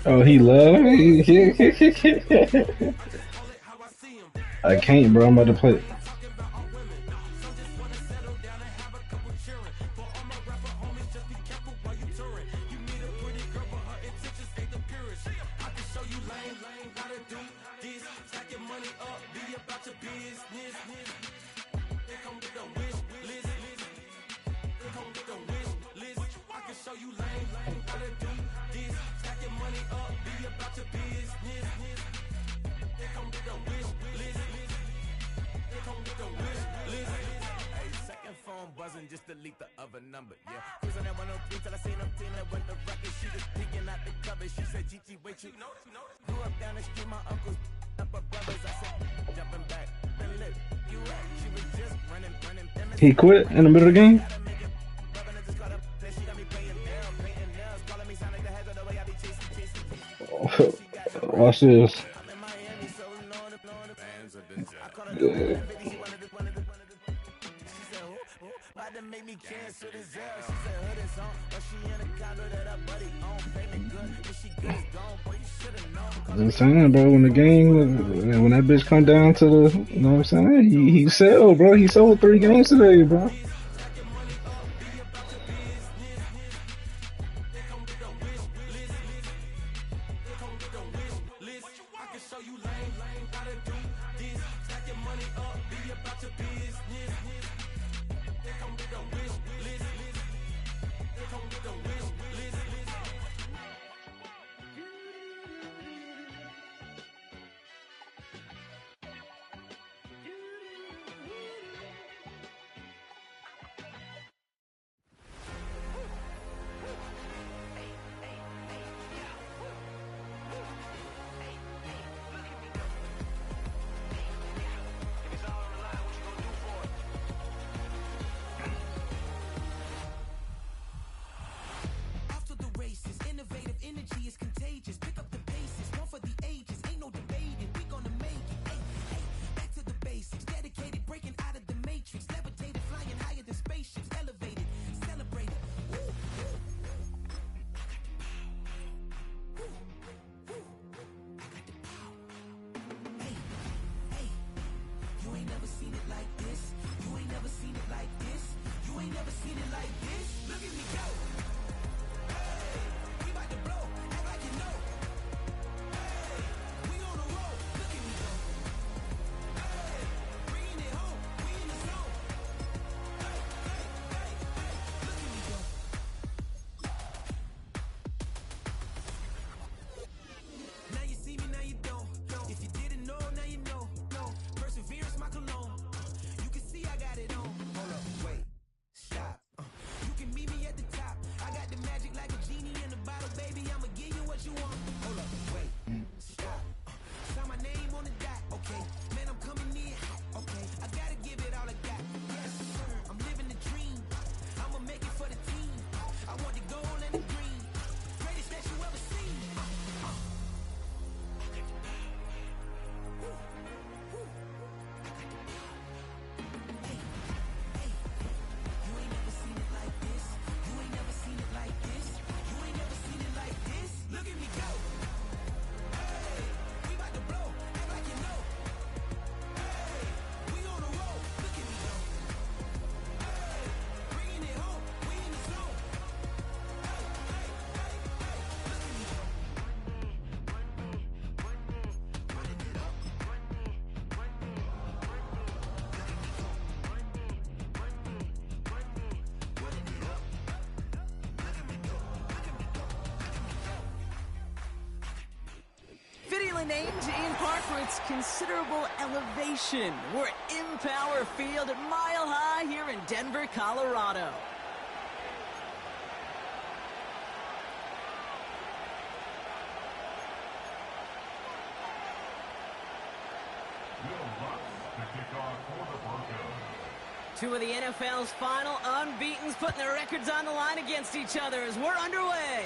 Oh, he love me. I can't, bro. I'm about to play. Just delete the other number, yeah. Cruising at 103 till I seen them team that went the record. She was peeking out the cover. She said, Gigi, wait, you grew up down the street, my uncles up her brothers. I said, jumping back, and look, you at. She was just running. He quit in the middle of the game. Watch this. Yeah. I'm saying, bro, when the game, when that bitch come down to the, you know what I'm saying? He sold, bro. He sold 3 games today, bro. Named in part for its considerable elevation. We're at Empower Field at Mile High here in Denver, Colorado. Two of the NFL's final unbeatens putting their records on the line against each other as we're underway.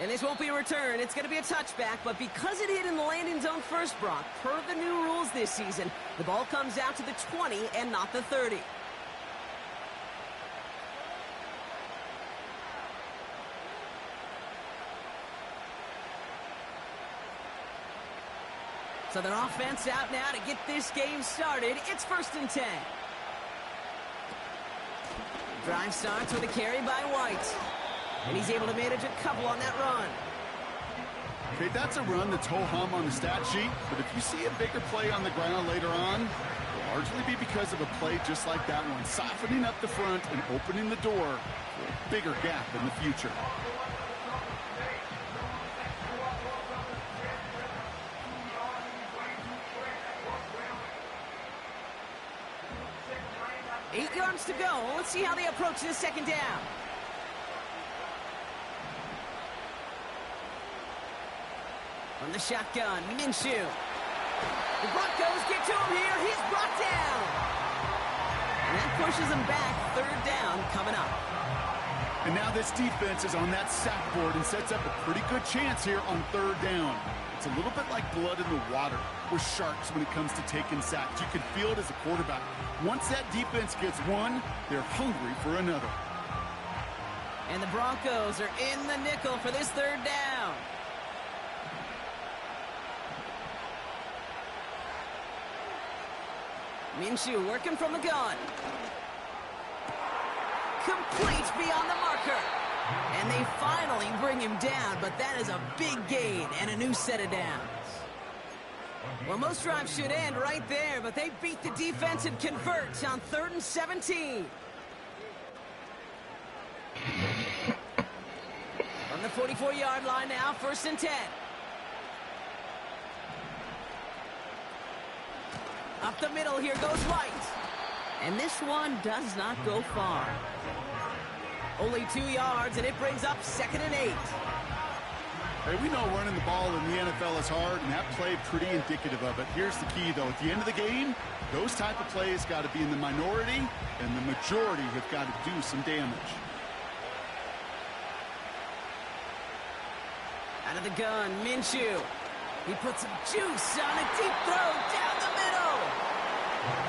And this won't be a return. It's going to be a touchback, but because it hit in the landing zone first, Brock, per the new rules this season, the ball comes out to the 20 and not the 30. So their offense out now to get this game started. It's 1st and 10. Drive starts with a carry by White. And he's able to manage a couple on that run. Okay, that's a run that's ho-hum on the stat sheet, but if you see a bigger play on the ground later on, it'll largely be because of a play just like that one, softening up the front and opening the door for a bigger gap in the future. Eight yards to go. Let's see how they approach this 2nd down. From the shotgun, Minshew. The Broncos get to him here. He's brought down. And that pushes him back. 3rd down coming up. And now this defense is on that sack board and sets up a pretty good chance here on 3rd down. It's a little bit like blood in the water with sharks when it comes to taking sacks. You can feel it as a quarterback. Once that defense gets one, they're hungry for another. And the Broncos are in the nickel for this 3rd down. Minshew working from the gun. Complete beyond the marker. And they finally bring him down, but that is a big gain and a new set of downs. Well, most drives should end right there, but they beat the defense and convert on 3rd and 17. From the 44-yard line now, 1st and 10. Up the middle, here goes White. And this one does not go far. Only 2 yards, and it brings up 2nd and 8. Hey, we know running the ball in the NFL is hard, and that play pretty indicative of it. Here's the key, though. At the end of the game, those type of plays got to be in the minority, and the majority have got to do some damage. Out of the gun, Minshew. He puts some juice on a deep throw down the middle.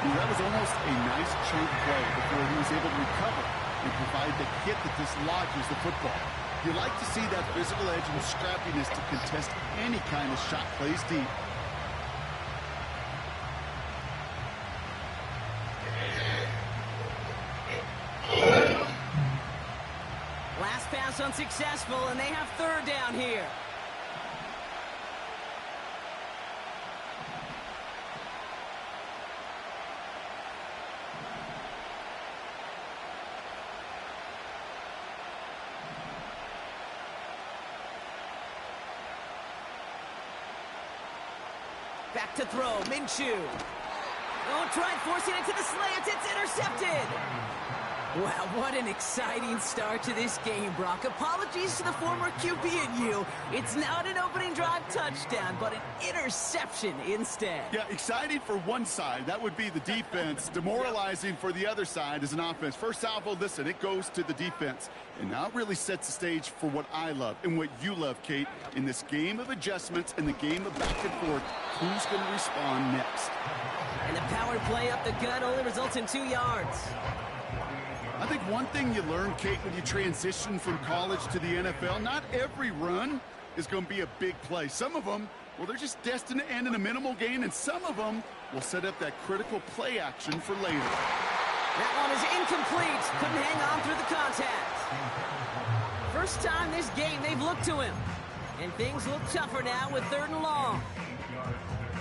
That was almost a nice chunk play before he was able to recover and provide the hit that dislodges the football. You like to see that physical edge and scrappiness to contest any kind of shot plays deep. Last pass unsuccessful, and they have 3rd down here. Back to throw, Minshew. Oh, try forcing it to the slant. It's intercepted. Wow, what an exciting start to this game, Brock. Apologies to the former QB and you. It's not an opening drive touchdown, but an interception instead. Yeah, exciting for one side. That would be the defense. Demoralizing for the other side as an offense. First salvo, listen, it goes to the defense. And now it really sets the stage for what I love and what you love, Kate, in this game of adjustments and the game of back and forth. Who's going to respond next? And the power play up the gut only results in 2 yards. I think one thing you learn, Kate, when you transition from college to the NFL, not every run is going to be a big play. Some of them, well, they're just destined to end in a minimal gain, and some of them will set up that critical play action for later. That one is incomplete. Couldn't hang on through the contact. First time this game they've looked to him. And things look tougher now with 3rd and long.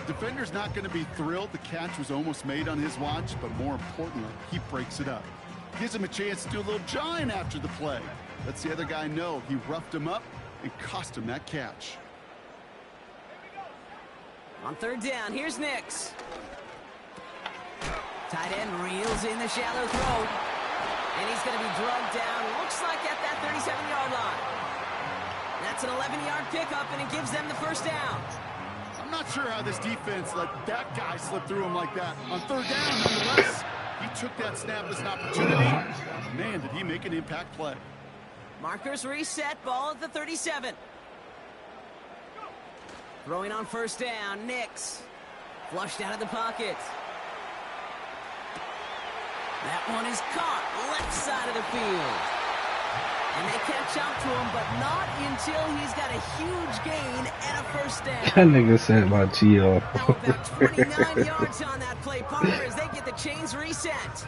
Defender's not going to be thrilled the catch was almost made on his watch, but more importantly, he breaks it up. Gives him a chance to do a little jawing after the play. Lets the other guy know he roughed him up and cost him that catch. On 3rd down, here's Nix. Tight end reels in the shallow throw. And he's going to be drugged down, looks like at that 37-yard line. That's an 11-yard pickup, and it gives them the 1st down. I'm not sure how this defense let that guy slip through him like that. On 3rd down, nonetheless, he took that snap as an opportunity. Man, did he make an impact play. Markers reset, ball at the 37. Throwing on 1st down, Nix. Flushed out of the pocket. That one is caught, left side of the field. And they catch up to him, but not until he's got a huge gain and a first down. That nigga said my chill. Now about 29 yards on that play, partner, as they get the chains reset.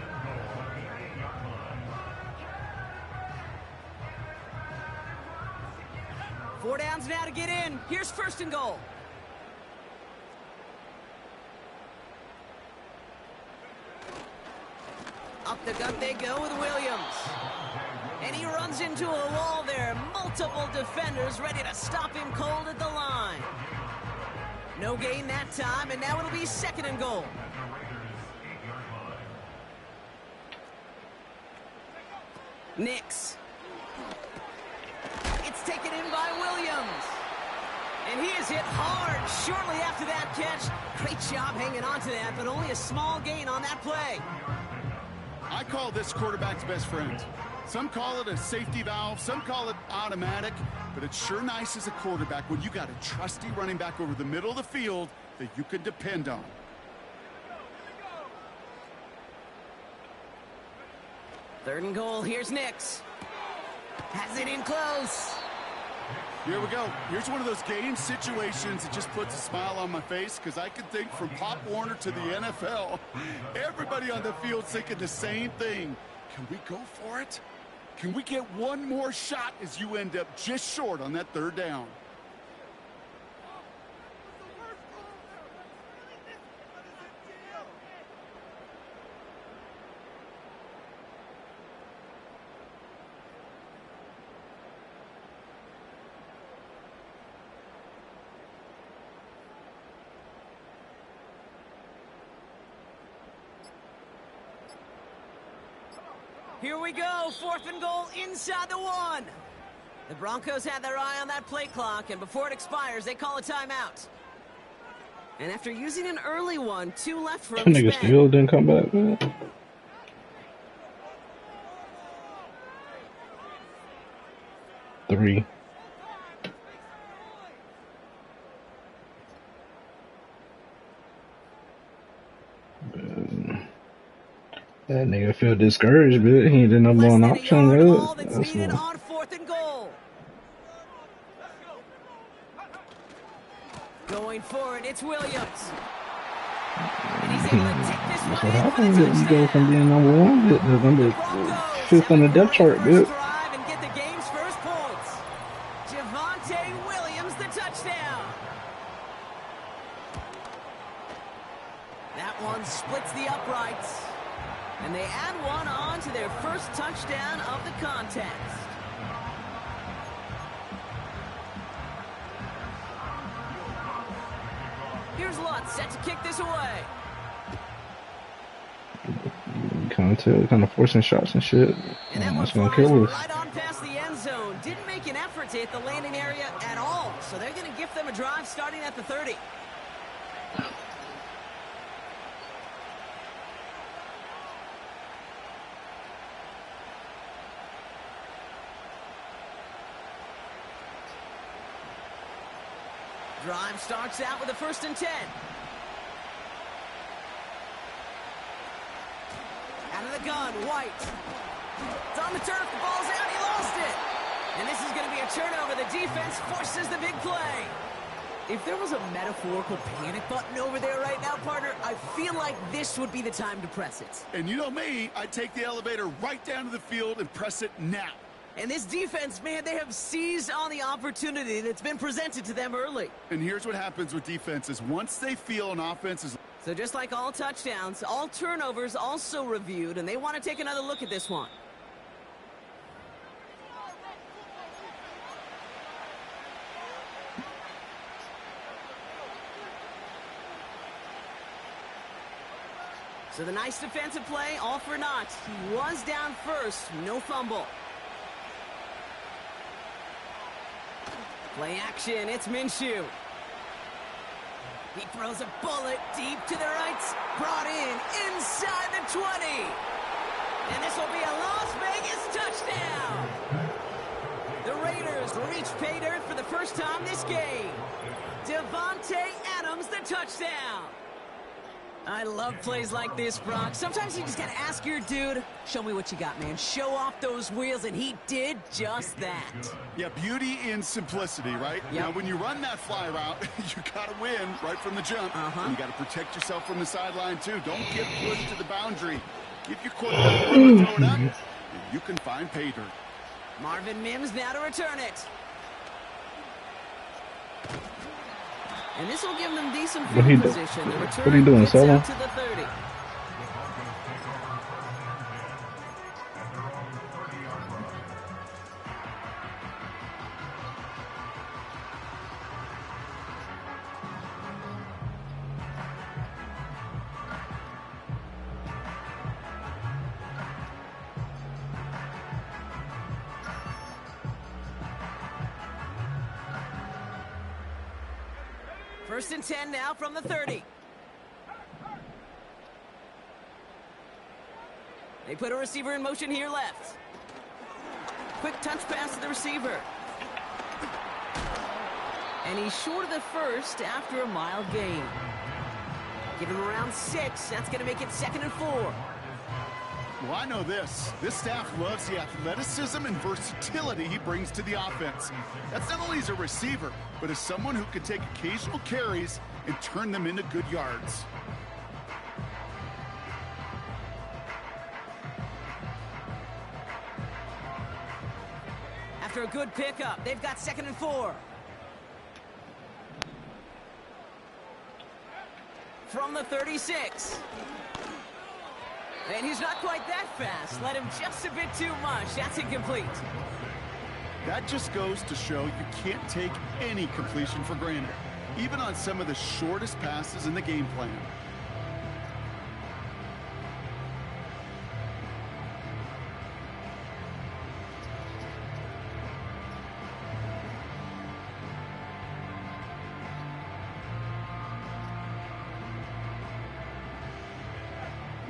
Four downs now to get in. Here's first and goal. Up the gut they go with Williams. And he runs into a wall there. Multiple defenders ready to stop him cold at the line. No gain that time, and now it'll be second and goal. Nix. It's taken in by Williams. And he is hit hard shortly after that catch. Great job hanging on to that, but only a small gain on that play. I call this quarterback's best friend. Some call it a safety valve, some call it automatic, but it's sure nice as a quarterback when you got a trusty running back over the middle of the field that you can depend on. Third and goal, here's Nix. Has it in close. Here we go. Here's one of those game situations that just puts a smile on my face because I can think from Pop Warner to the NFL. Everybody on the field thinking the same thing. Can we go for it? Can we get one more shot as you end up just short on that third down? Here we go, fourth and goal inside the one. The Broncos had their eye on that play clock, and before it expires, they call a timeout. And after using an early one, 2 left for That him to nigga spend. still didn't come back, man. Three. That nigga feel discouraged, but he ain't the number one Less than a option, yard bro. all that's That's needed why. on fourth and goal. Going for it, it's Williams. And he's able to take this That's one what in for the happens. You go from touchdown. being number one to the number Broncos fifth on the have a depth great chart, first bitch. drive and get the game's first points. Javonte Williams, the touchdown. That one splits the uprights. And they add one on to their first touchdown of the contest. Here's Lutz set to kick this away. Kind of forcing shots and shit. And that one That's gonna flies kill us. right on past the end zone. Didn't make an effort to hit the landing area at all. So they're going to gift them a drive starting at the 30. Drive starts out with a 1st and 10. Out of the gun, White. It's on the turf, the ball's out, he lost it. And this is going to be a turnover. The defense forces the big play. If there was a metaphorical panic button over there right now, partner, I feel like this would be the time to press it. And you know me, I'd take the elevator right down to the field and press it now. And this defense, man, they have seized on the opportunity that's been presented to them early. And here's what happens with defenses. Once they feel an offense is... So just like all touchdowns, all turnovers also reviewed, and they want to take another look at this one. So the nice defensive play, all for naught. He was down first, no fumble. Play action, it's Minshew. He throws a bullet deep to the right, brought in inside the 20. And this will be a Las Vegas touchdown. The Raiders reach pay dirt for the first time this game. Devontae Adams, the touchdown. I love plays like this, Brock. Sometimes you just gotta ask your dude, show me what you got, man. Show off those wheels, and he did just that. Yeah, beauty in simplicity, right? Yep. Now, when you run that fly route, you gotta win right from the jump. And you gotta protect yourself from the sideline, too. Don't get pushed to the boundary. Give your quarterback room to throw it up, and you can find pay dirt. Marvin Mims now to return it. And this will give them decent field position. The return what are you doing, gets Solo? out to the 30. First and 10 now from the 30. They put a receiver in motion here left. Quick touch pass to the receiver. And he's short of the first after a mile gain. Give him around 6. That's going to make it 2nd and 4. Well, I know this. This staff loves the athleticism and versatility he brings to the offense. That's not only as a receiver, but as someone who can take occasional carries and turn them into good yards. After a good pickup, they've got 2nd and 4. From the 36. And he's not quite that fast. Let him just a bit too much. That's incomplete. That just goes to show you can't take any completion for granted, even on some of the shortest passes in the game plan.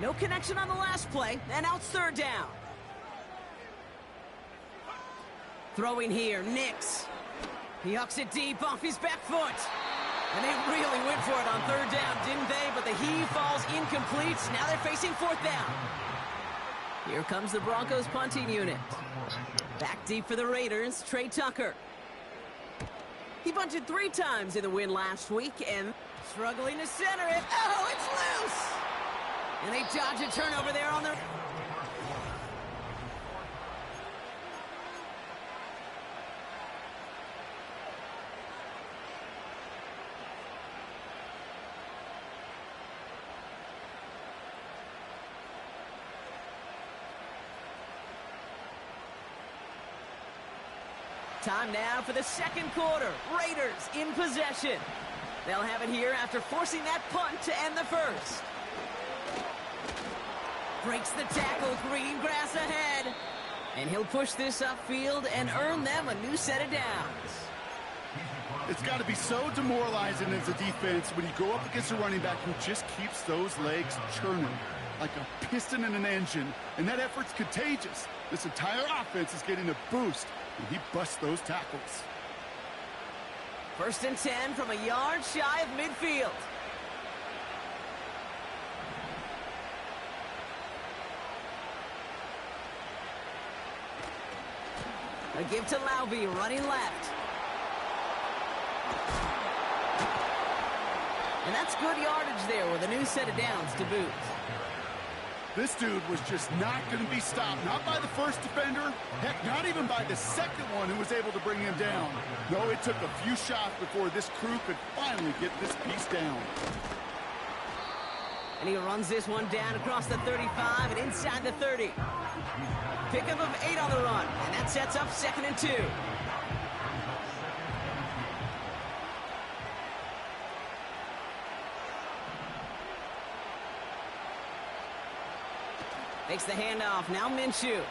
No connection on the last play, and now it's 3rd down. Throwing here, Nix. He hucks it deep off his back foot. And they really went for it on 3rd down, didn't they? But the heave falls incomplete. Now they're facing 4th down. Here comes the Broncos punting unit. Back deep for the Raiders, Trey Tucker. He bunted 3 times in the win last week, and struggling to center it. Oh, it's loose! And they dodge a turnover there on their... Time now for the 2nd quarter. Raiders in possession. They'll have it here after forcing that punt to end the first. Breaks the tackle, green grass ahead. And he'll push this upfield and earn them a new set of downs. It's got to be so demoralizing as a defense when you go up against a running back who just keeps those legs churning like a piston in an engine. And that effort's contagious. This entire offense is getting a boost when he busts those tackles. 1st and 10 from a yard shy of midfield. A give to Lauvie, running left. And that's good yardage there with a new set of downs to boot. This dude was just not going to be stopped. Not by the first defender. Heck, not even by the second one who was able to bring him down. No, it took a few shots before this crew could finally get this piece down. And he runs this one down across the 35 and inside the 30. Pickup of 8 on the run, and that sets up 2nd and 2. Makes the handoff, now Minshew.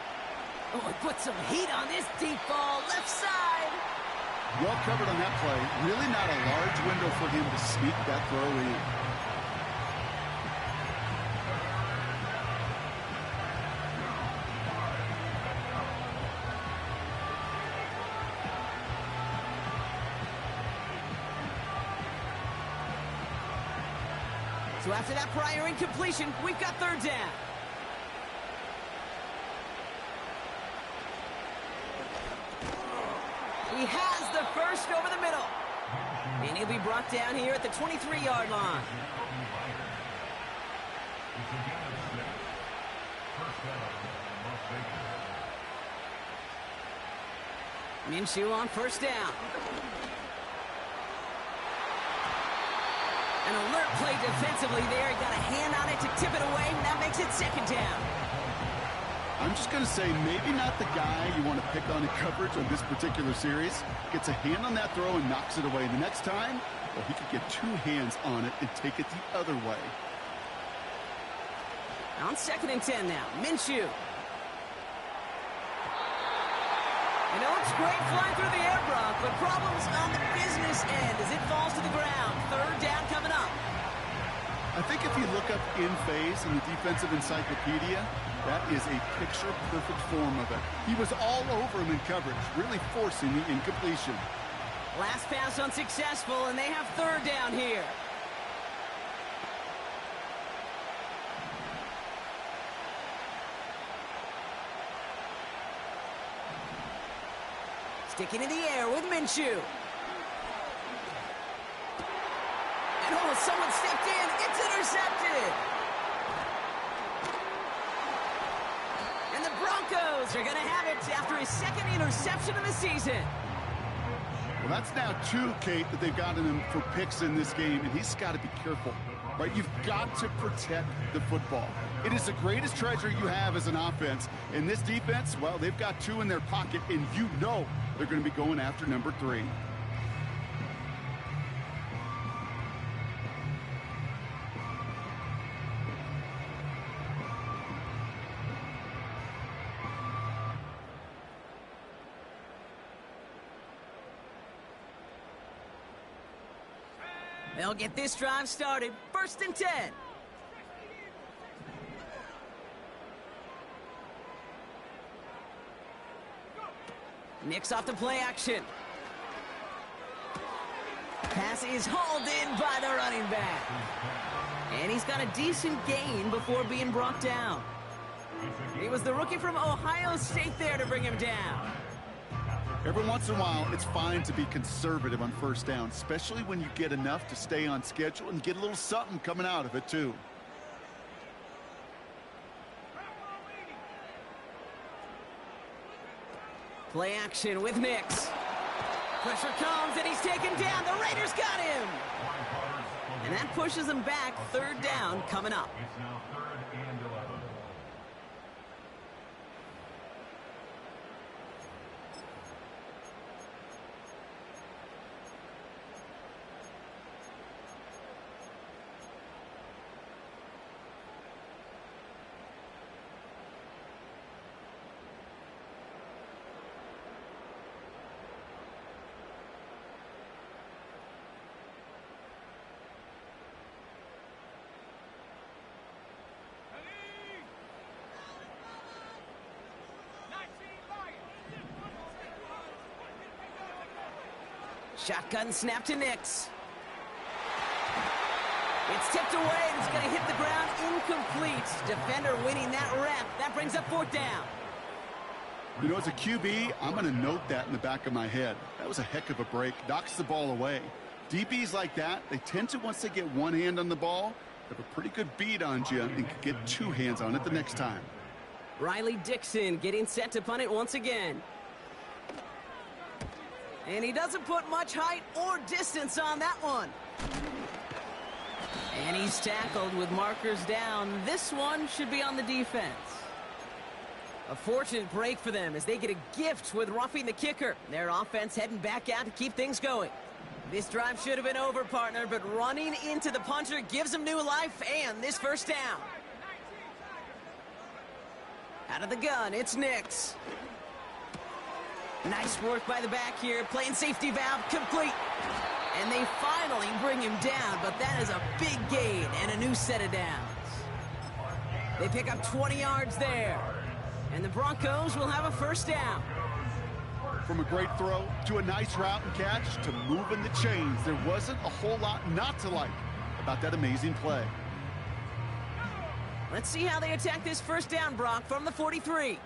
Oh, he put some heat on this deep ball, left side. Well covered on that play. Really not a large window for him to sneak that throw in. So after that prior incompletion, we've got third down. He has the first over the middle. And he'll be brought down here at the 23-yard line. Minshew on first down. An alert play defensively there. He got a hand on it to tip it away, and that makes it second down. I'm just going to say maybe not the guy you want to pick on in coverage on this particular series. Gets a hand on that throw and knocks it away. The next time, well, he could get two hands on it and take it the other way. On 2nd and 10 now, Minshew. You know, it's great flying through the air, Brock, but problems on the business end as it falls to the ground. Third down coming up. I think if you look up in phase in the defensive encyclopedia, that is a picture-perfect form of it. He was all over him in coverage, really forcing the incompletion. Last pass unsuccessful, and they have third down here. Sticking in the air with Minshew. And oh, someone stepped in. It's intercepted. And the Broncos are going to have it after his second interception of the season. Well, that's now two, Kate, that they've gotten him for picks in this game, and he's got to be careful, right? You've got to protect the football. It is the greatest treasure you have as an offense. And this defense, well, they've got two in their pocket, and you know they're going to be going after number 3. They'll get this drive started. 1st and 10. Nicks off the play action. Pass is hauled in by the running back. And he's got a decent gain before being brought down. It was the rookie from Ohio State there to bring him down. Every once in a while, it's fine to be conservative on first down, especially when you get enough to stay on schedule and get a little something coming out of it, too. Play action with Nicks. Pressure comes, and he's taken down. The Raiders got him. And that pushes him back. Third down coming up. It's now 3rd and 11. Shotgun snap to Nicks. It's tipped away, and it's going to hit the ground incomplete. Defender winning that rep. That brings up 4th down. You know, as a QB, I'm going to note that in the back of my head. That was a heck of a break. Knocks the ball away. DBs like that, they tend to, once they get one hand on the ball, have a pretty good beat on you and can get two hands on it the next time. Riley Dixon getting set to punt it once again. And he doesn't put much height or distance on that one. And he's tackled with markers down. This one should be on the defense. A fortunate break for them as they get a gift with roughing the kicker. Their offense heading back out to keep things going. This drive should have been over, partner, but running into the punter gives them new life and this first down. Out of the gun, it's Nicks. Nice work by the back here, playing safety valve complete. And they finally bring him down, but that is a big gain and a new set of downs. They pick up 20 yards there, and the Broncos will have a first down. From a great throw to a nice route and catch to moving the chains, there wasn't a whole lot not to like about that amazing play. Let's see how they attack this first down, Brock, from the 43.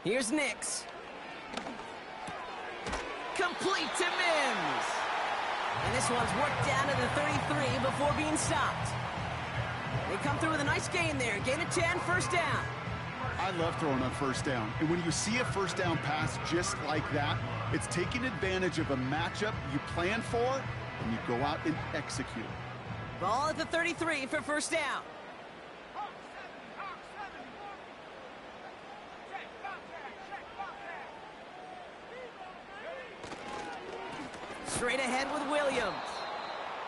Here's Nix. Complete to Mims. And this one's worked down to the 33 before being stopped. They come through with a nice gain there. Gain of 10, first down. I love throwing on first down. And when you see a first down pass just like that, it's taking advantage of a matchup you plan for, and you go out and execute. Ball at the 33 for first down. Straight ahead with Williams.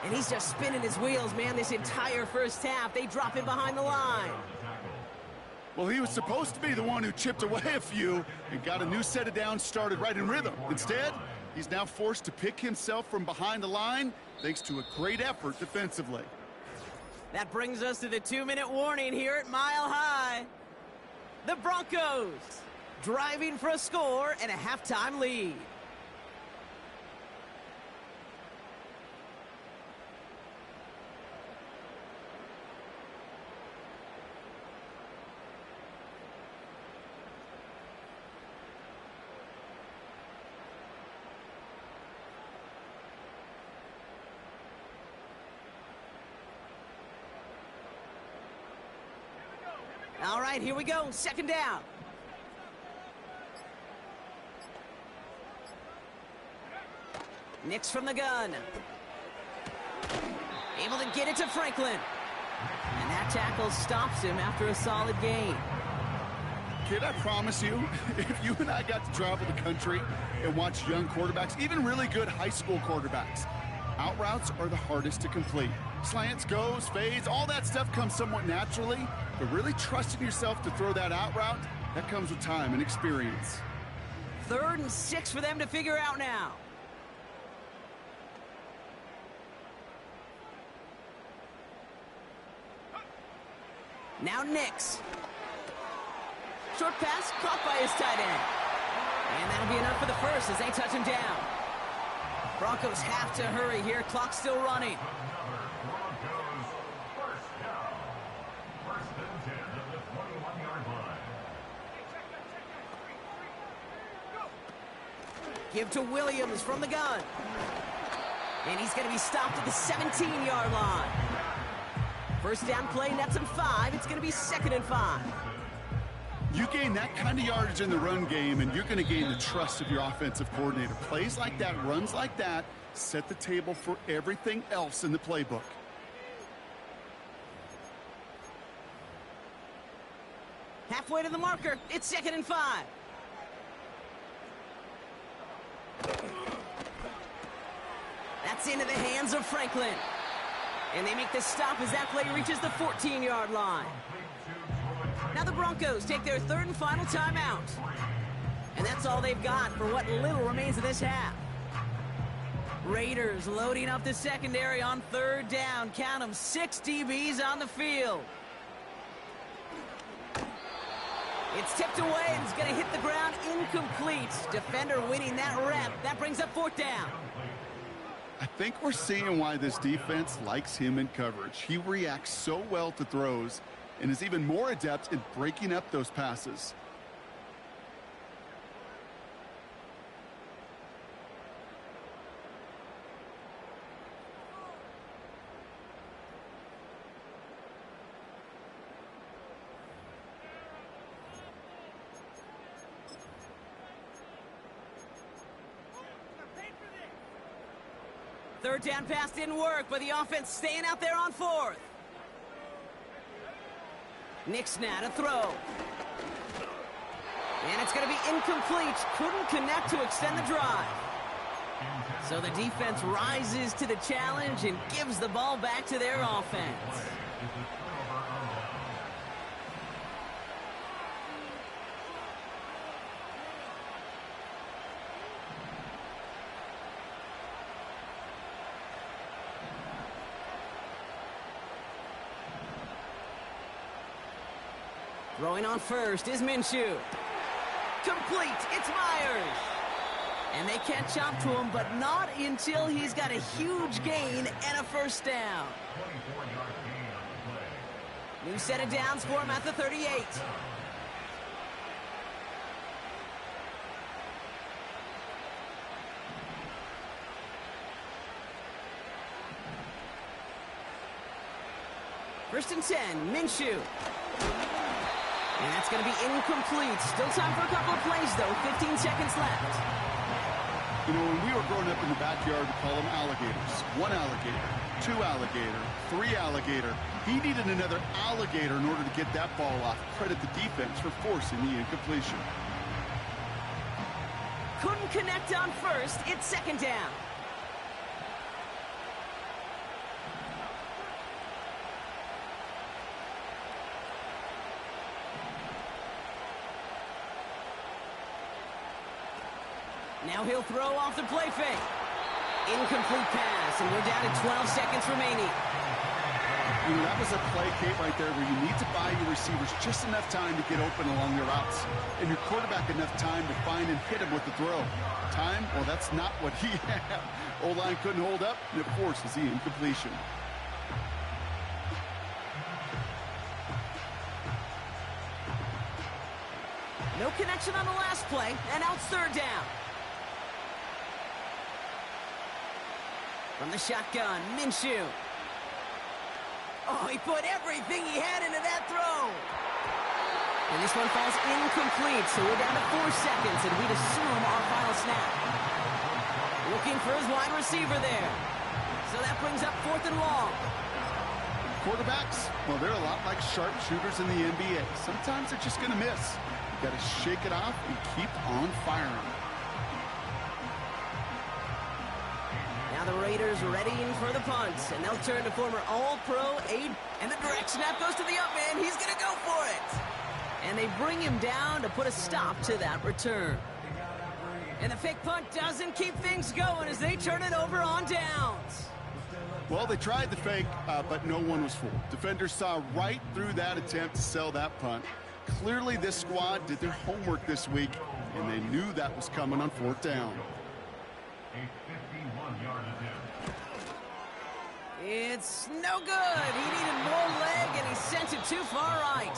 And he's just spinning his wheels, man, this entire first half. They drop him behind the line. Well, he was supposed to be the one who chipped away a few and got a new set of downs started right in rhythm. Instead, he's now forced to pick himself from behind the line thanks to a great effort defensively. That brings us to the 2-minute warning here at Mile High. The Broncos driving for a score and a halftime lead. All right, here we go. Second down. Nix from the gun. Able to get it to Franklin. And that tackle stops him after a solid gain. Kid, I promise you, if you and I got to travel the country and watch young quarterbacks, even really good high school quarterbacks, out routes are the hardest to complete. Slants, goes, fades, all that stuff comes somewhat naturally, but really trusting yourself to throw that out route, that comes with time and experience. 3rd and 6 for them to figure out now. Now Nix. Short pass caught by his tight end. And that'll be enough for the first as they touch him down. Broncos have to hurry here. Clock's still running. Broncos first down. 1st and 10 at the 21-yard line. Give to Williams from the gun. And he's going to be stopped at the 17-yard line. First down play, nets him 5. It's going to be 2nd and 5. You gain that kind of yardage in the run game, and you're going to gain the trust of your offensive coordinator. Plays like that, runs like that, set the table for everything else in the playbook. Halfway to the marker. It's 2nd and 5. That's into the hands of Franklin. And they make the stop as that play reaches the 14-yard line. Now the Broncos take their 3rd and final timeout. And that's all they've got for what little remains of this half. Raiders loading up the secondary on 3rd down. Count them, 6 DBs on the field. It's tipped away and it's going to hit the ground incomplete. Defender winning that rep. That brings up 4th down. I think we're seeing why this defense likes him in coverage. He reacts so well to throws and is even more adept in breaking up those passes. Third down pass didn't work, but the offense staying out there on 4th. Nix now to throw. And it's going to be incomplete. Couldn't connect to extend the drive. So the defense rises to the challenge and gives the ball back to their offense. Throwing on first is Minshew. Complete, it's Myers. And they catch up to him, but not until he's got a huge gain and a first down. 24-yard gain on the play. New set of downs for him at the 38. First and 10, Minshew. And that's going to be incomplete. Still time for a couple of plays, though. 15 seconds left. You know, when we were growing up in the backyard, we call them alligators. 1 alligator, 2 alligator, 3 alligator. He needed another alligator in order to get that ball off. Credit the defense for forcing the incompletion. Couldn't connect on first. It's second down. Now he'll throw off the play fake. Incomplete pass, and we're down to 12 seconds remaining. You know, that was a play, Kate, right there, where you need to buy your receivers just enough time to get open along their routes, and your quarterback enough time to find and hit him with the throw. Time? Well, that's not what he had. O-line couldn't hold up, and it forces the incompletion. No connection on the last play, and now it's third down. From the shotgun, Minshew. Oh, he put everything he had into that throw. And this one falls incomplete, so we're down to 4 seconds, and we'd assume our final snap. Looking for his wide receiver there. So that brings up 4th and long. Quarterbacks, well, they're a lot like sharpshooters in the NBA. Sometimes they're just going to miss. You got to shake it off and keep on firing. Now the Raiders readying for the punt, and they'll turn to former All-Pro Aid, and the direct snap goes to the up man. He's going to go for it. And they bring him down to put a stop to that return. And the fake punt doesn't keep things going as they turn it over on downs. Well, they tried the fake, but no one was fooled. Defenders saw right through that attempt to sell that punt. Clearly, this squad did their homework this week, and they knew that was coming on 4th down. A 51-yard attempt. It's no good. He needed more leg, and he sent it too far right.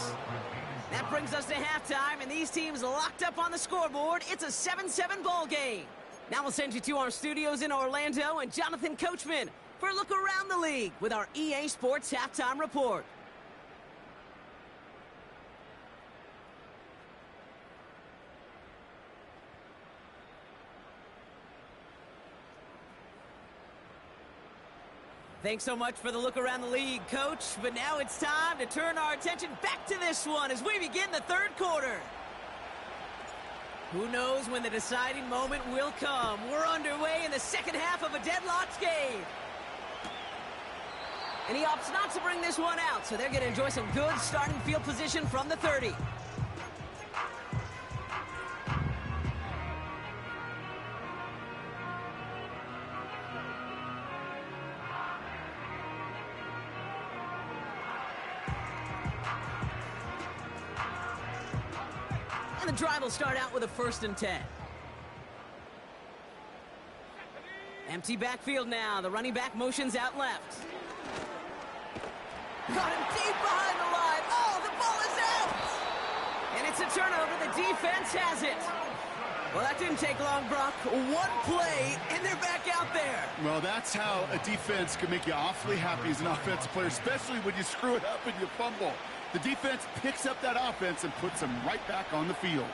That brings us to halftime, and these teams locked up on the scoreboard. It's a 7-7 ball game. Now we'll send you to our studios in Orlando and Jonathan Coachman for a look around the league with our EA Sports Halftime Report. Thanks so much for the look around the league, Coach. But now it's time to turn our attention back to this one as we begin the third quarter. Who knows when the deciding moment will come? We're underway in the second half of a deadlocked game. And he opts not to bring this one out, so they're going to enjoy some good starting field position from the 30. And the drive will start out with a 1st and 10. Empty backfield now. The running back motions out left. Got him deep behind the line. Oh, the ball is out! And it's a turnover. The defense has it. Well, that didn't take long, Brock. One play, and they're back out there. Well, that's how a defense can make you awfully happy as an offensive player, especially when you screw it up and you fumble. The defense picks up that offense and puts them right back on the field.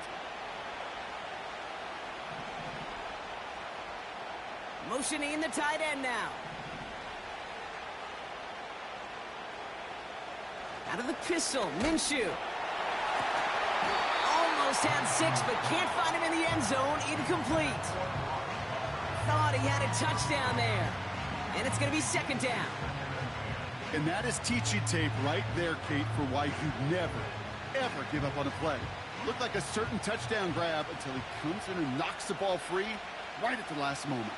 Motioning the tight end now. Out of the pistol, Minshew. Almost had 6, but can't find him in the end zone. Incomplete. Thought he had a touchdown there. And it's going to be second down. And that is teaching tape right there, Kate, for why you never, ever give up on a play. Looked like a certain touchdown grab until he comes in and knocks the ball free right at the last moment.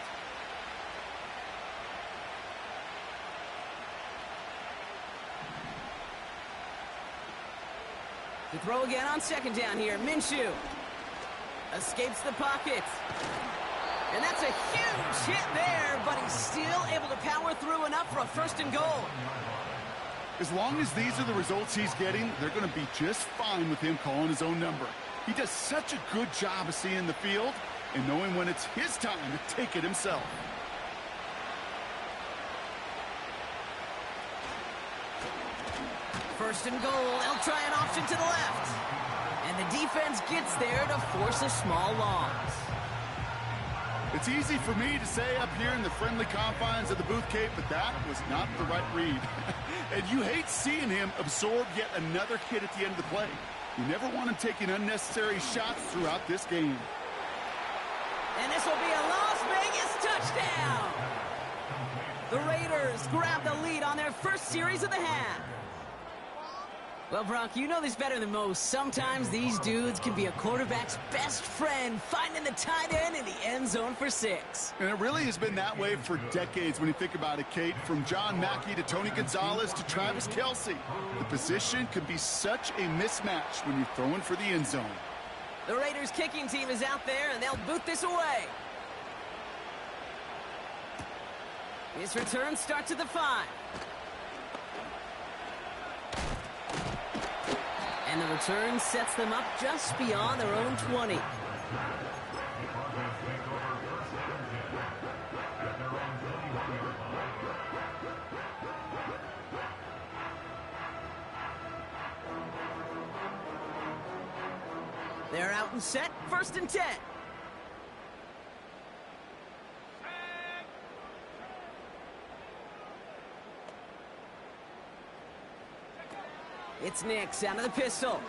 To throw again on second down here. Minshew escapes the pocket. And that's a huge hit there, but he's still able to power through enough for a 1st and goal. As long as these are the results he's getting, they're going to be just fine with him calling his own number. He does such a good job of seeing the field and knowing when it's his time to take it himself. First and goal, they'll try an option to the left. And the defense gets there to force a small loss. It's easy for me to say up here in the friendly confines of the booth, Kate, but that was not the right read. And you hate seeing him absorb yet another hit at the end of the play. You never want him taking unnecessary shots throughout this game. And this will be a Las Vegas touchdown. The Raiders grab the lead on their first series of the half. Well, Brock, you know this better than most. Sometimes these dudes can be a quarterback's best friend, finding the tight end in the end zone for 6. And it really has been that way for decades when you think about it, Kate. From John Mackey to Tony Gonzalez to Travis Kelce. The position can be such a mismatch when you're throwing for the end zone. The Raiders kicking team is out there, and they'll boot this away. This return starts at the 5. And the return sets them up just beyond their own 20. They're out and set, 1st and 10. It's Nix out of the pistol.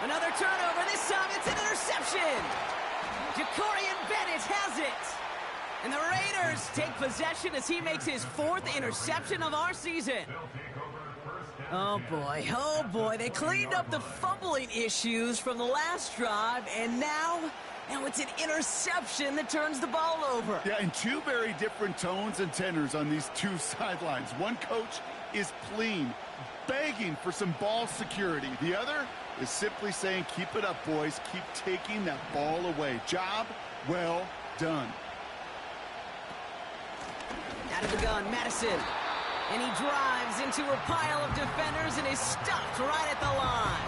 Another turnover. This time it's an interception. Jacorian Bennett has it. And the Raiders take possession as he makes his 4th interception of our season. Oh boy, they cleaned up the fumbling issues from the last drive, and now it's an interception that turns the ball over. Yeah, and 2 very different tones and tenors on these 2 sidelines. One coach is pleading, begging for some ball security. The other is simply saying, keep it up, boys. Keep taking that ball away. Job well done. Out of the gun, Madison. And he drives into a pile of defenders and is stopped right at the line.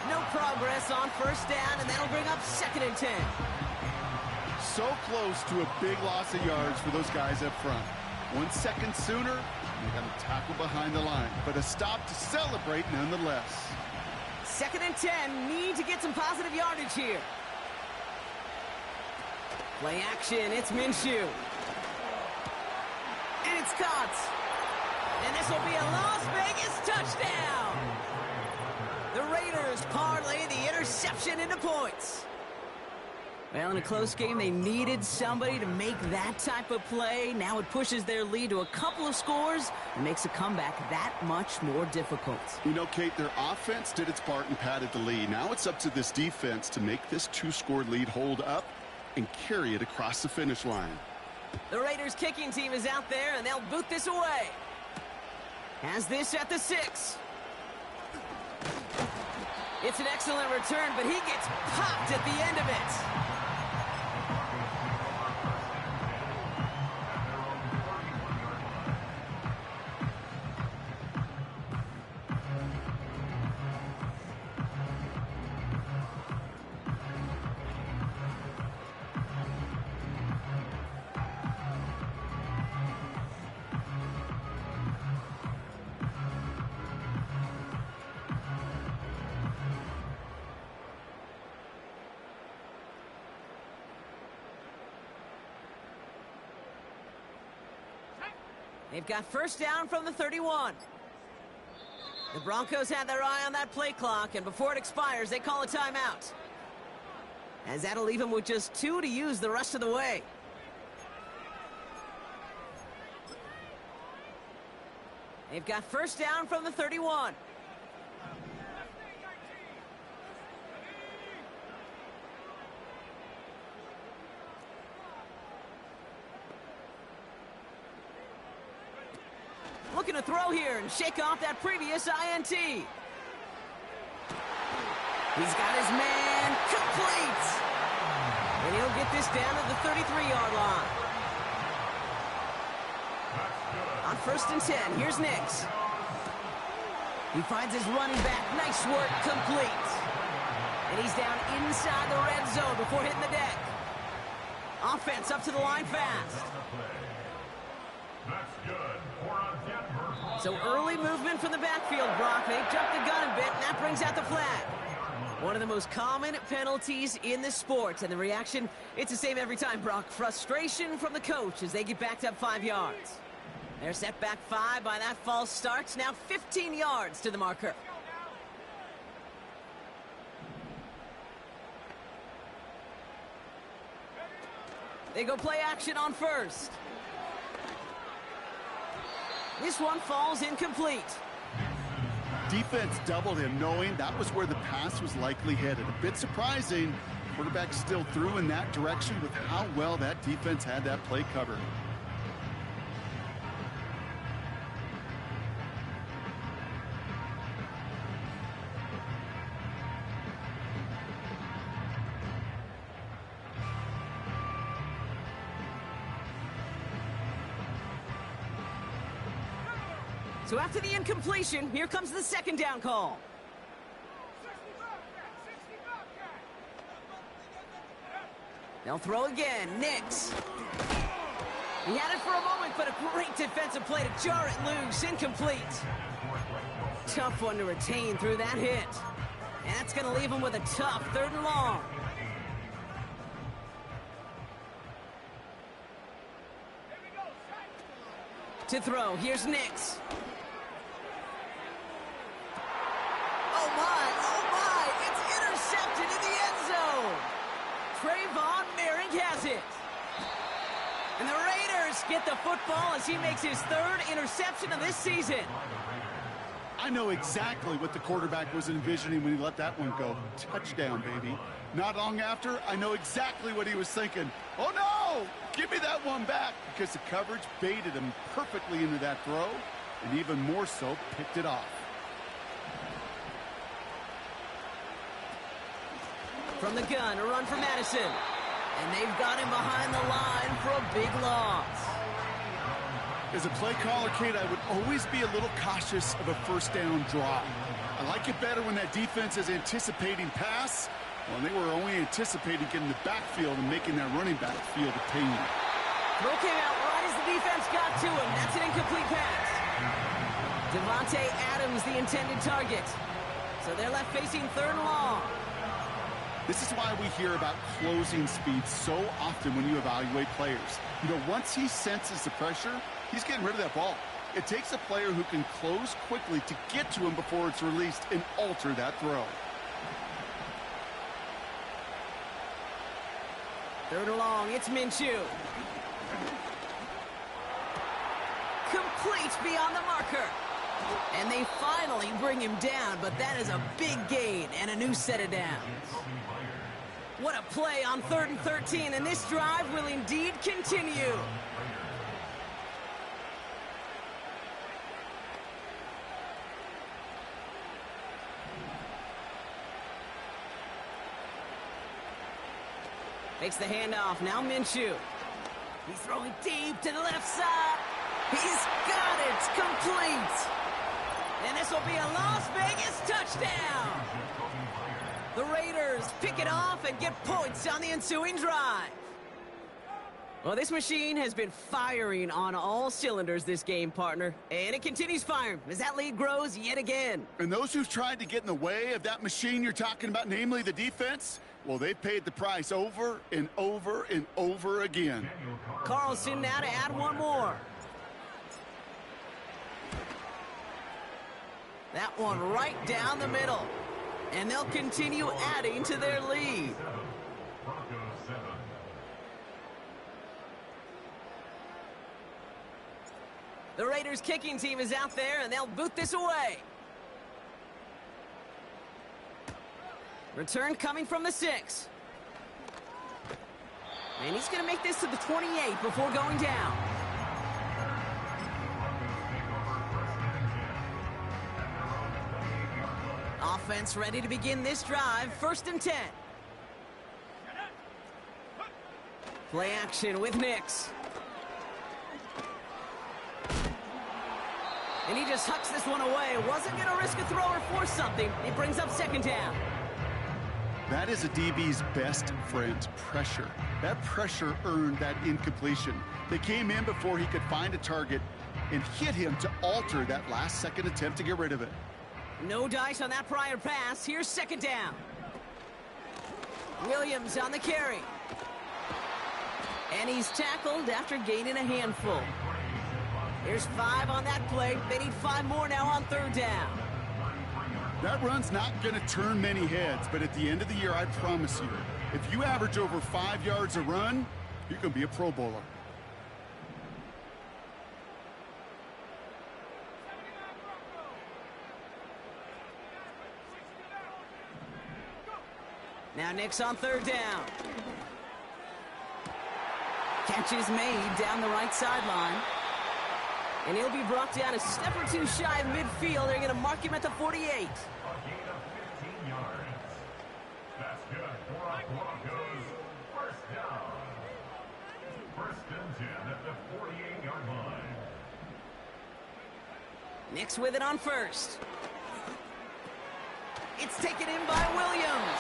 No progress on 1st down, and that'll bring up 2nd and 10. So close to a big loss of yards for those guys up front. 1 second sooner, they got a tackle behind the line, but a stop to celebrate nonetheless. 2nd and 10, need to get some positive yardage here. Play action, it's Minshew. And it's caught. And this will be a Las Vegas touchdown. The Raiders parlay the interception into points. Well, in a close game, they needed somebody to make that type of play. Now it pushes their lead to a couple of scores and makes a comeback that much more difficult. You know, Kate, their offense did its part and padded the lead. Now it's up to this defense to make this 2-score lead hold up and carry it across the finish line. The Raiders kicking team is out there, and they'll boot this away. Has this at the 6. It's an excellent return, but he gets popped at the end of it. They've got 1st down from the 31. The Broncos had their eye on that play clock, and before it expires, they call a timeout. As that'll leave them with just 2 to use the rest of the way. They've got 1st down from the 31. Looking to throw here and shake off that previous INT. He's got his man complete. And he'll get this down to the 33-yard line. On 1st and 10, here's Nix. He finds his running back. Nice work, complete. And he's down inside the red zone before hitting the deck. Offense up to the line fast. That's good for a Denver. So early movement from the backfield, Brock. They jumped the gun a bit, and that brings out the flag. One of the most common penalties in the sport, and the reaction, it's the same every time, Brock. Frustration from the coach as they get backed up 5 yards. They're set back 5 by that false start. Now 15 yards to the marker. They go play action on 1st. This one falls incomplete. Defense doubled him, knowing that was where the pass was likely headed. A bit surprising. Quarterback still threw in that direction with how well that defense had that play covered. So after the incompletion, here comes the 2nd down call. They'll throw again. Nix. He had it for a moment, but a great defensive play to jar it loose. Incomplete. Tough one to retain through that hit. And that's going to leave him with a tough 3rd and long. To throw, here's Nix. Oh my, it's intercepted in the end zone. Trayvon Merrick has it. And the Raiders get the football as he makes his 3rd interception of this season. I know exactly what the quarterback was envisioning when he let that one go. Touchdown, baby. Not long after, I know exactly what he was thinking. Oh no! Give me that one back, because the coverage baited him perfectly into that throw, and even more so, picked it off. From the gun, a run for Madison. And they've got him behind the line for a big loss. As a play caller, Kate, I would always be a little cautious of a 1st down drive. I like it better when that defense is anticipating pass. Well, they were only anticipating getting the backfield and making that running back feel the pain. Throw came out right as the defense got to him. That's an incomplete pass. Devontae Adams, the intended target. So they're left facing 3rd and long. This is why we hear about closing speed so often when you evaluate players. You know, once he senses the pressure, he's getting rid of that ball. It takes a player who can close quickly to get to him before it's released and alter that throw. 3rd and long, it's Minshew. Complete beyond the marker. And they finally bring him down, but that is a big gain and a new set of downs. What a play on 3rd and 13, and this drive will indeed continue. Makes the handoff, now Minshew. He's throwing deep to the left side. He's got it, complete. And this will be a Las Vegas touchdown. The Raiders pick it off and get points on the ensuing drive. Well, this machine has been firing on all cylinders this game, partner. And it continues firing as that lead grows yet again. And those who've tried to get in the way of that machine you're talking about, namely the defense, well, they've paid the price over and over and over again. Carlson now to add one more. That one right down the middle. And they'll continue adding to their lead. Broncos 7. The Raiders kicking team is out there, and they'll boot this away. Return coming from the 6. And he's going to make this to the 28 before going down. Offense ready to begin this drive. 1st and 10. Play action with Nix. And he just hucks this one away. Wasn't going to risk a throw or force something. It brings up second down. That is a DB's best friend, pressure. That pressure earned that incompletion. They came in before he could find a target and hit him to alter that last-second attempt to get rid of it. No dice on that prior pass. Here's second down. Williams on the carry. And he's tackled after gaining a handful. There's 5 on that play. They need 5 more now on third down. That run's not going to turn many heads, but at the end of the year, I promise you, if you average over 5 yards a run, you're going to be a Pro Bowler. Now Nix on third down. Catch is made down the right sideline. And he'll be brought down a step or two shy of midfield. They're going to mark him at the 48. A gain of 15 yards. That's good for our Broncos. First down. First and 10 at the 48-yard line. Nix with it on first. It's taken in by Williams.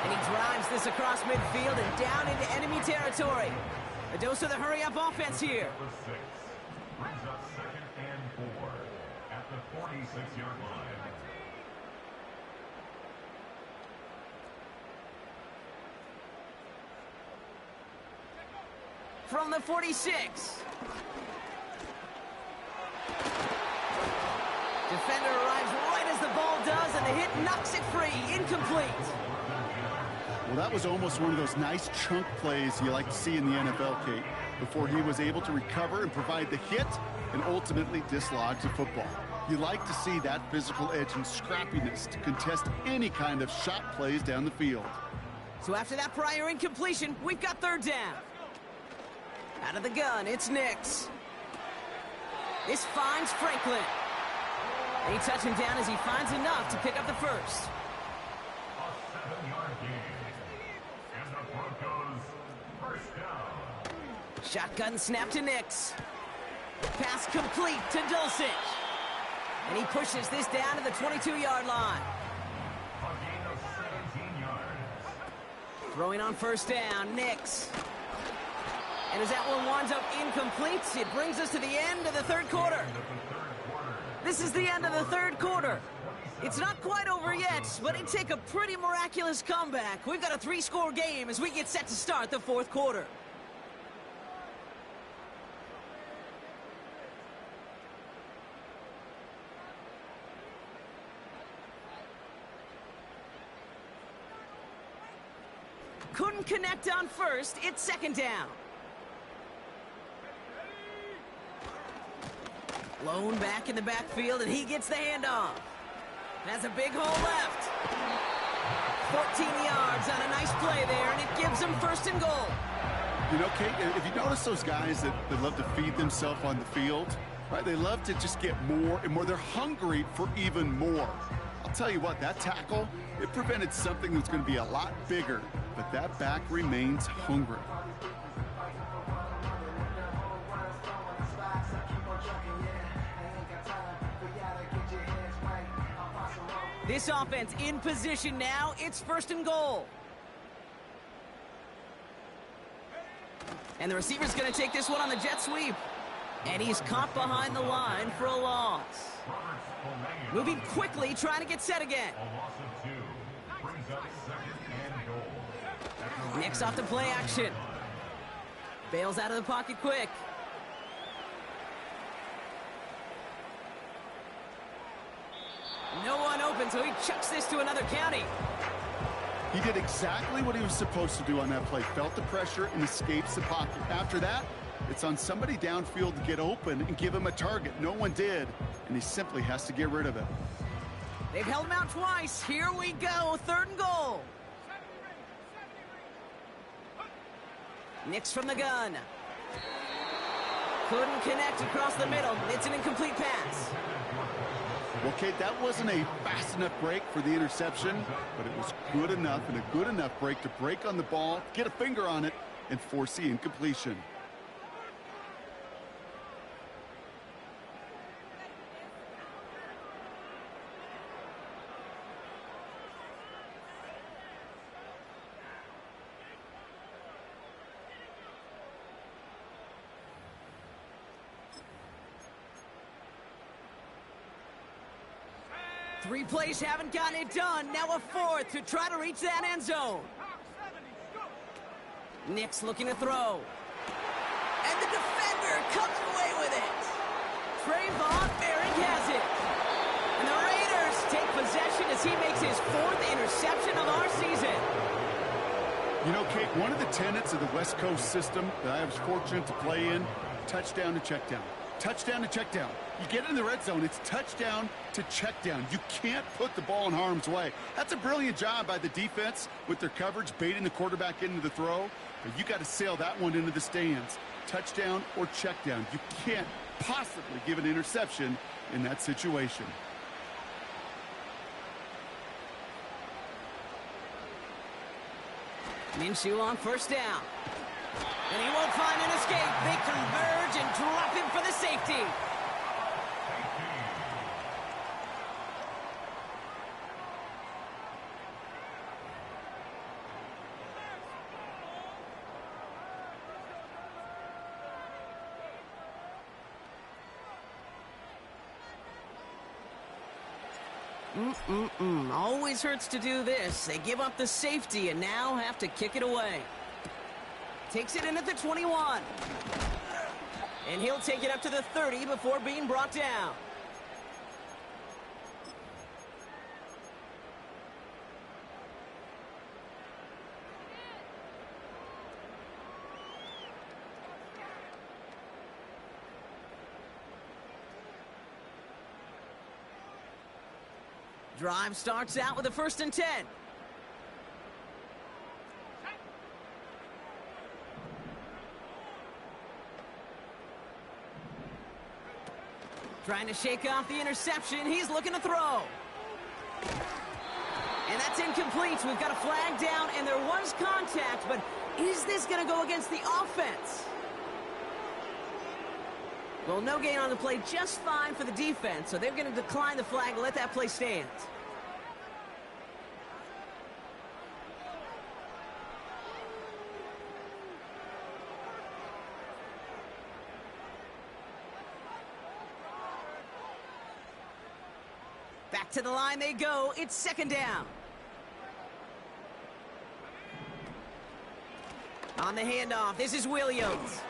And he drives this across midfield and down into enemy territory. A dose of the hurry-up offense here. Number 6 brings up second and 4 at the 46-yard line. From the 46. Defender arrives right as the ball does, and the hit knocks it free. Incomplete. Well, that was almost one of those nice chunk plays you like to see in the NFL, Kate, before he was able to recover and provide the hit and ultimately dislodge the football. You like to see that physical edge and scrappiness to contest any kind of shot plays down the field. So after that prior incompletion, we've got third down. Out of the gun, it's Nix. This finds Franklin. They touch him down as he finds enough to pick up the first. A 7-yard gain. And the Broncos first down. Shotgun snap to Nix. Pass complete to Dulcich. And he pushes this down to the 22-yard line. A gain of 17 yards. Throwing on first down, Nix. And as that one winds up incomplete, it brings us to the end of the third quarter. This is the end of the third quarter. It's not quite over yet, but it'd take a pretty miraculous comeback. We've got a 3-score game as we get set to start the fourth quarter. Couldn't connect on first. It's second down. Lone back in the backfield, and he gets the handoff. Has a big hole left. 14 yards on a nice play there, and it gives him first and goal. You know, Kate, if you notice those guys that love to feed themselves on the field, right? They love to just get more and more. They're hungry for even more. I'll tell you what, that tackle, it prevented something that's going to be a lot bigger, but that back remains hungry. This offense in position now. It's first and goal. And the receiver's going to take this one on the jet sweep. And he's caught behind the line for a loss. Moving quickly, trying to get set again. A loss of 2 brings up second and goal. Nix off to play action. Bails out of the pocket quick. No one open, so he chucks this to another county. He did exactly what he was supposed to do on that play. Felt the pressure and escapes the pocket. After that, it's on somebody downfield to get open and give him a target. No one did, and he simply has to get rid of it. They've held him out twice. Here we go, third and goal. Nix from the gun. Couldn't connect across the middle. It's an incomplete pass. Well, Kate, that wasn't a fast enough break for the interception, but it was good enough and a good enough break to break on the ball, get a finger on it, and force the incompletion. Three plays haven't gotten it done. Now a fourth to try to reach that end zone. Nick's looking to throw. And the defender comes away with it. Trayvon Merrick has it. And the Raiders take possession as he makes his fourth interception of our season. You know, Kate, one of the tenets of the West Coast system that I was fortunate to play in, touchdown to check down. Touchdown to check down. You get in the red zone, it's touchdown to check down. You can't put the ball in harm's way. That's a brilliant job by the defense with their coverage, baiting the quarterback into the throw. But you got to sail that one into the stands. Touchdown or check down. You can't possibly give an interception in that situation. Minshew on first down. And he won't find an escape. They converge and drop him for the safety. Always hurts to do this. They give up the safety and now have to kick it away. Takes it in at the 21. And he'll take it up to the 30 before being brought down. Drive starts out with a 1st and 10. Trying to shake off the interception. He's looking to throw. And that's incomplete. We've got a flag down, and there was contact, but is this going to go against the offense? Well, no gain on the play, just fine for the defense, so they're going to decline the flag and let that play stand. Back to the line they go. It's 2nd down. On the handoff, this is Williams.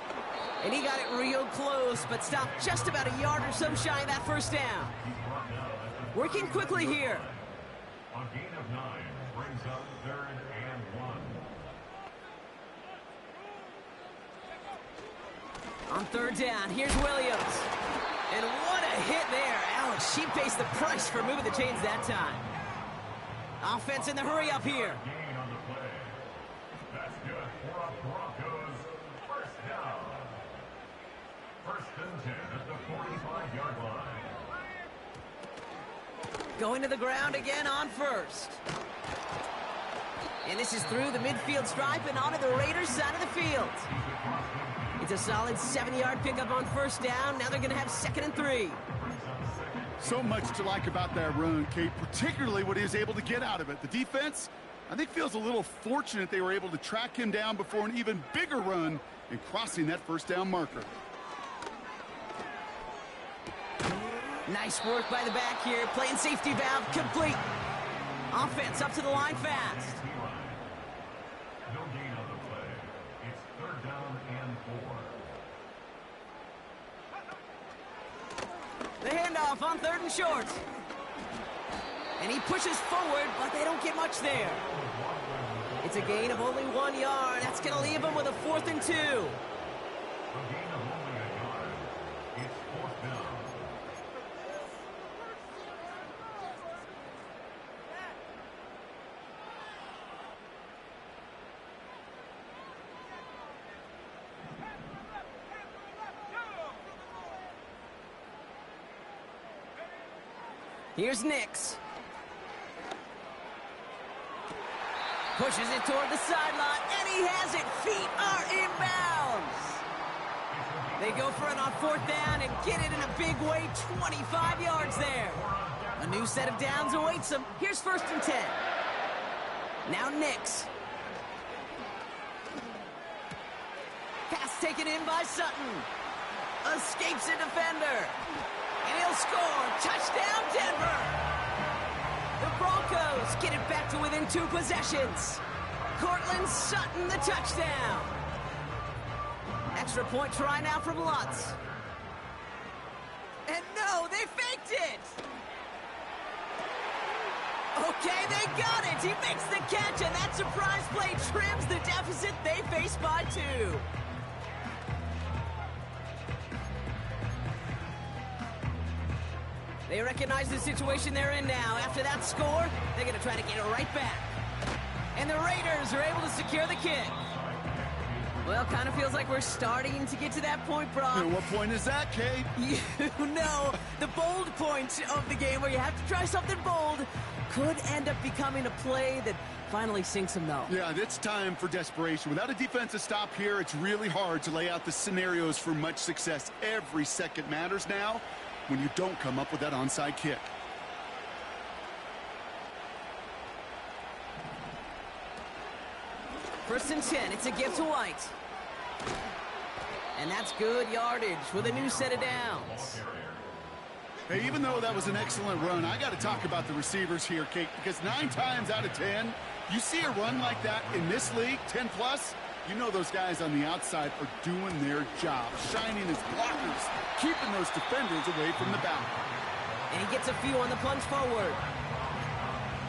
And he got it real close, but stopped just about a yard or so shy of that 1st down. Working quickly here. A gain of 9 brings up 3rd and 1. On 3rd down, here's Williams. And what a hit there. Alex, she pays the price for moving the chains that time. Offense in the hurry up here. Gain on the play. That's good for a Broncos 1st down. 1st and 10 at the 45-yard line. Going to the ground again on 1st. And this is through the midfield stripe and onto the Raiders' side of the field. It's a solid 7-yard pickup on 1st down. Now they're going to have 2nd and 3. So much to like about that run, Kate, particularly what he was able to get out of it. The defense, I think, feels a little fortunate they were able to track him down before an even bigger run in crossing that 1st down marker. Nice work by the back here. Playing safety valve complete. Offense up to the line fast. No gain on the play. It's 3rd down and 4. The handoff on 3rd and short. And he pushes forward, but they don't get much there. It's a gain of only 1 yard. That's going to leave him with a 4th and 2. A gain of only a yard. It's 4th down. Here's Nix. Pushes it toward the sideline, and he has it. Feet are inbounds. They go for it on 4th down and get it in a big way, 25 yards there. A new set of downs awaits them. Here's 1st and 10. Now Nix. Pass taken in by Sutton. Escapes a defender. And he'll score. Touchdown, Denver. The Broncos get it back to within 2 possessions. Cortland Sutton, the touchdown. Extra point try now from Lutz. And no, they faked it. Okay, they got it. He makes the catch, and that surprise play trims the deficit they face by 2. They recognize the situation they're in now. After that score, they're going to try to get it right back. And the Raiders are able to secure the kick. Well, kind of feels like we're starting to get to that point, Brock. And what point is that, Kate? You know, the bold point of the game where you have to try something bold could end up becoming a play that finally sinks them, though. Yeah, it's time for desperation. Without a defensive stop here, it's really hard to lay out the scenarios for much success. Every second matters now when you don't come up with that onside kick. First and 10, it's a give to White. And that's good yardage with a new set of downs. Hey, even though that was an excellent run, I got to talk about the receivers here, Kate, because 9 times out of 10, you see a run like that in this league, 10 plus, you know those guys on the outside are doing their job, shining as blockers, keeping those defenders away from the bound. And he gets a few on the plunge forward.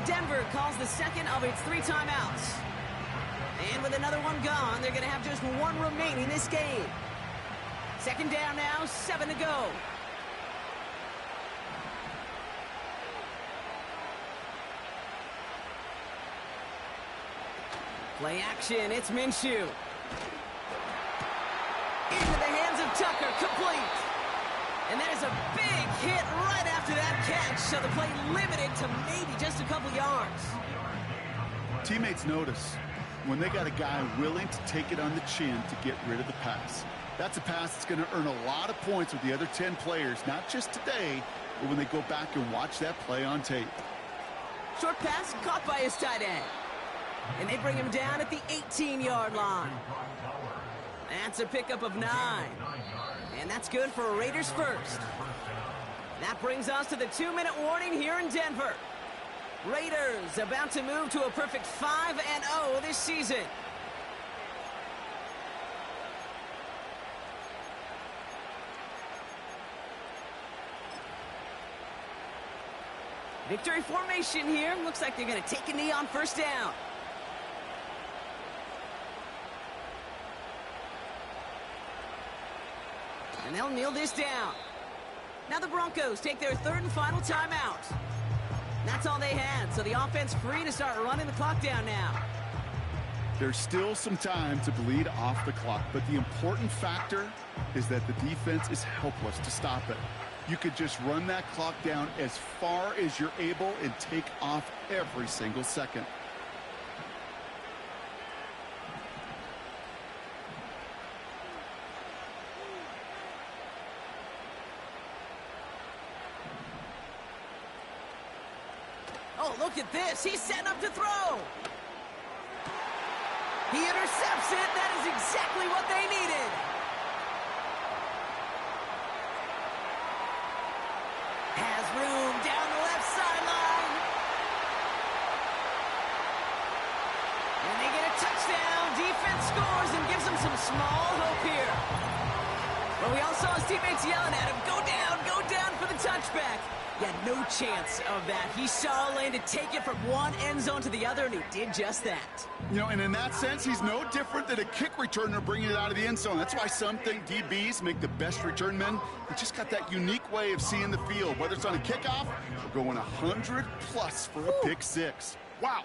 Denver calls the second of its 3 timeouts. And with another one gone, they're going to have just 1 remaining this game. 2nd down now, 7 to go. Play action, it's Minshew. Into the hands of Tucker, complete. And that is a big hit right after that catch, so the play limited to maybe just a couple yards. Teammates notice when they got a guy willing to take it on the chin to get rid of the pass. That's a pass that's going to earn a lot of points with the other 10 players, not just today, but when they go back and watch that play on tape. Short pass caught by his tight end. And they bring him down at the 18-yard line. That's a pickup of 9. And that's good for a Raiders first. That brings us to the 2-minute warning here in Denver. Raiders about to move to a perfect 5-0 this season. Victory formation here. Looks like they're going to take a knee on 1st down. And they'll kneel this down. Now the Broncos take their 3rd and final timeout. That's all they had, so the offense free to start running the clock down now. There's still some time to bleed off the clock, but the important factor is that the defense is helpless to stop it. You could just run that clock down as far as you're able and take off every single second. Oh, look at this. He's setting up to throw. He intercepts it. That is exactly what they needed. Has room down the left sideline. And they get a touchdown. Defense scores and gives them some small hope here. But we all saw his teammates yelling at him, go down for the touchback. He had no chance of that. He saw a lane to take it from one end zone to the other, and he did just that. You know, and in that sense, he's no different than a kick returner bringing it out of the end zone. That's why some think DBs make the best return men. They just got that unique way of seeing the field, whether it's on a kickoff or going 100 plus for a pick 6. Wow.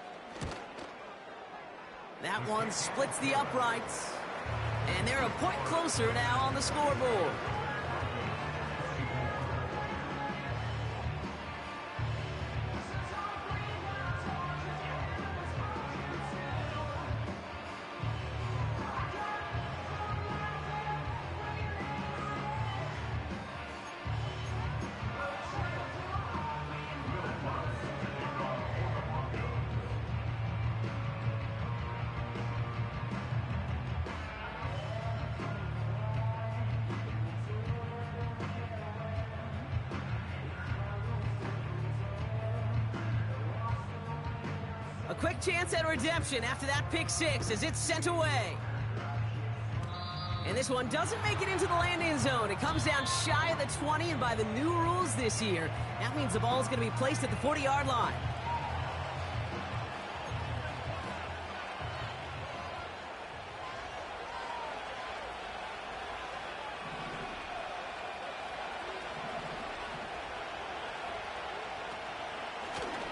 That one splits the uprights, and they're a point closer now on the scoreboard. A quick chance at redemption after that pick six as it's sent away. And this one doesn't make it into the landing zone. It comes down shy of the 20, and by the new rules this year, that means the ball is going to be placed at the 40-yard line.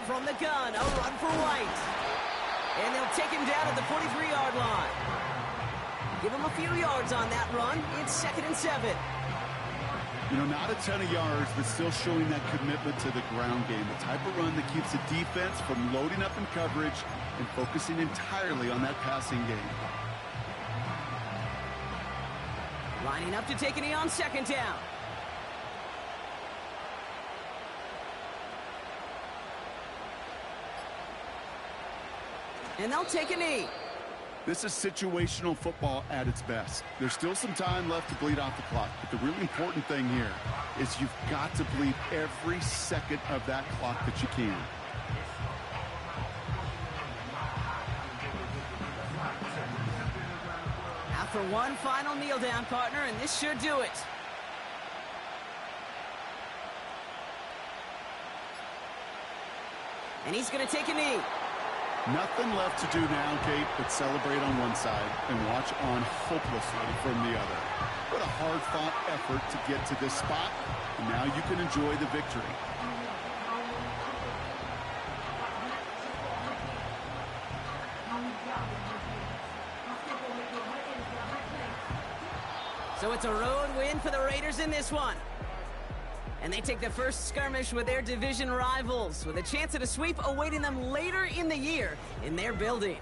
From the gun, a run for White. And they'll take him down at the 43-yard line. Give him a few yards on that run. It's 2nd and 7. You know, not a ton of yards, but still showing that commitment to the ground game. The type of run that keeps the defense from loading up in coverage and focusing entirely on that passing game. Lining up to take a knee on 2nd down. And they'll take a knee. This is situational football at its best. There's still some time left to bleed off the clock, but the really important thing here is you've got to bleed every second of that clock that you can. After one final kneel down, partner, and this should do it. And he's going to take a knee. Nothing left to do now, Kate, but celebrate on one side and watch on hopelessly from the other. What a hard-fought effort to get to this spot, and now you can enjoy the victory. So it's a road win for the Raiders in this one. And they take the first skirmish with their division rivals, with a chance at a sweep awaiting them later in the year in their building.